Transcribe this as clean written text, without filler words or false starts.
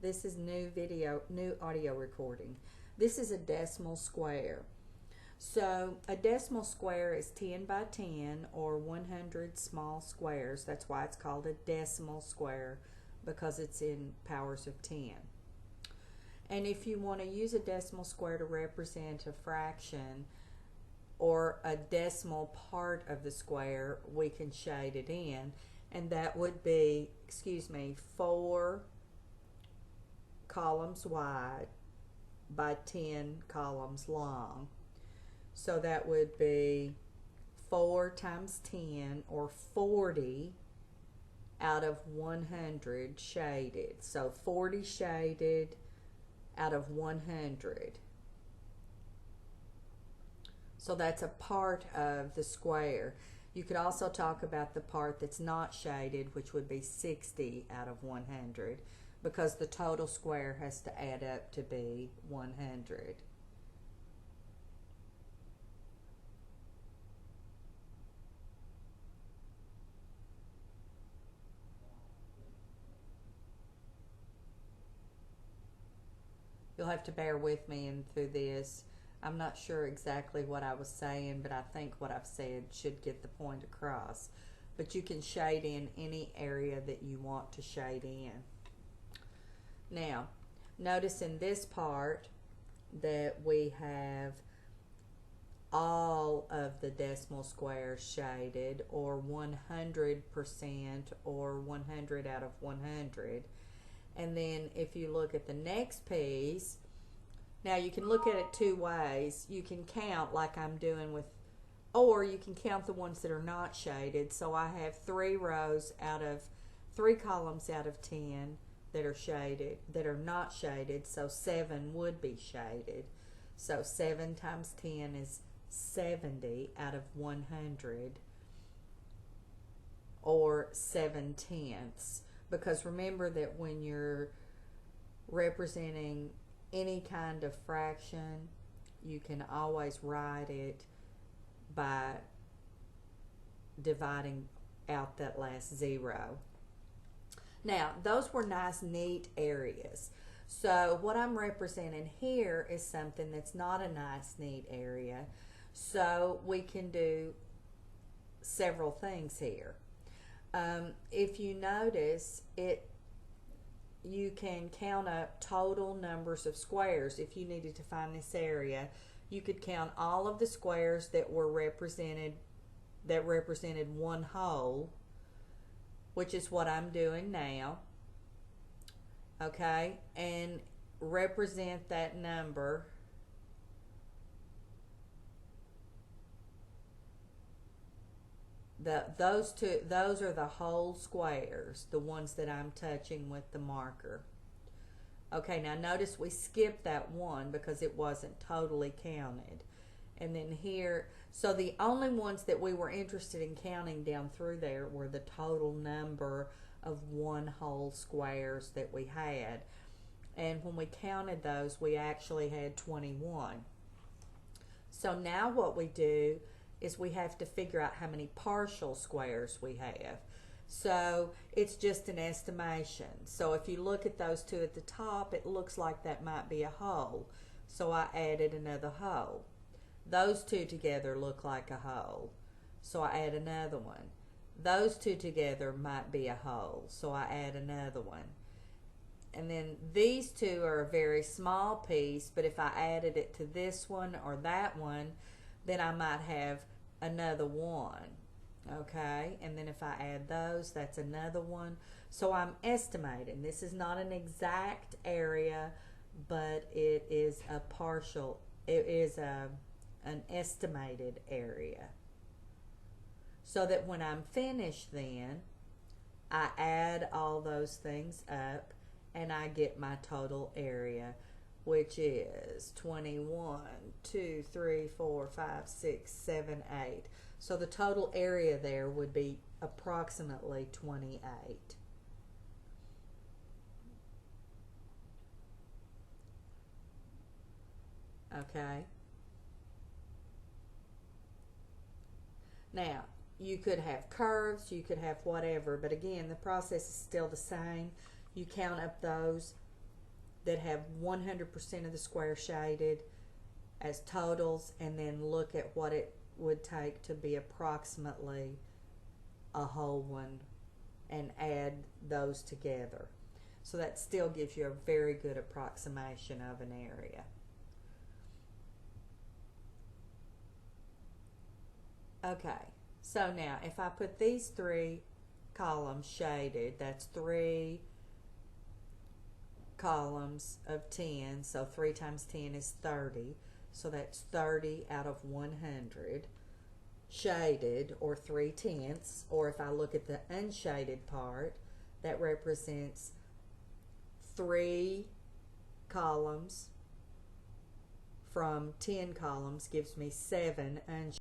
This is new audio recording. This is a decimal square. So a decimal square is 10 by 10 or 100 small squares. That's why it's called a decimal square, because it's in powers of 10. And if you want to use a decimal square to represent a fraction or a decimal part of the square, we can shade it in, and that would be, 4 columns wide by 10 columns long. So that would be 4 times 10, or 40 out of 100 shaded. So 40 shaded out of 100. So that's a part of the square. You could also talk about the part that's not shaded, which would be 60 out of 100, because the total square has to add up to be 100. You'll have to bear with me through this. I'm not sure exactly what I was saying, but I think what I've said should get the point across. But you can shade in any area that you want to shade in. Now, notice in this part that we have all of the decimal squares shaded, or 100%, or 100 out of 100. And then if you look at the next piece, now you can look at it two ways. You can count like I'm doing with, or you can count the ones that are not shaded. So I have 3 columns out of 10 that are shaded, that are not shaded, so 7 would be shaded. So 7 times 10 is 70 out of 100, or 7/10. Because remember that when you're representing any kind of fraction, you can always write it by dividing out that last 0. Now, those were nice, neat areas. So what I'm representing here is something that's not a nice, neat area. So we can do several things here. If you notice, you can count up total numbers of squares. If you needed to find this area, you could count all of the squares that represented one whole, which is what I'm doing now. Okay, and represent that number. Those are the whole squares, the ones that I'm touching with the marker. Okay, now notice we skipped that one because it wasn't totally counted. And then here, so the only ones that we were interested in counting down through there were the total number of one whole squares that we had. And when we counted those, we actually had 21. So now what we do is we have to figure out how many partial squares we have. So it's just an estimation. So if you look at those two at the top, it looks like that might be a whole. So I added another whole. Those two together look like a whole. So I add another one. Those two together might be a whole. So I add another one. And then these two are a very small piece, but if I added it to this one or that one, then I might have another one. Okay, and then if I add those, that's another one. So I'm estimating. This is not an exact area, but it is a partial, it is an estimated area. So that when I'm finished, then I add all those things up and I get my total area, which is 21, 2, 3, 4, 5, 6, 7, 8. So the total area there would be approximately 28. Okay. Now, you could have curves, you could have whatever, but again, the process is still the same. You count up those that have 100% of the square shaded as totals, and then look at what it would take to be approximately a whole one and add those together. So that still gives you a very good approximation of an area. Okay, so now if I put these 3 columns shaded, that's 3 columns of 10, so 3 times 10 is 30, so that's 30 out of 100 shaded, or 3/10, or if I look at the unshaded part, that represents 3 columns from 10 columns, gives me 7 unshaded.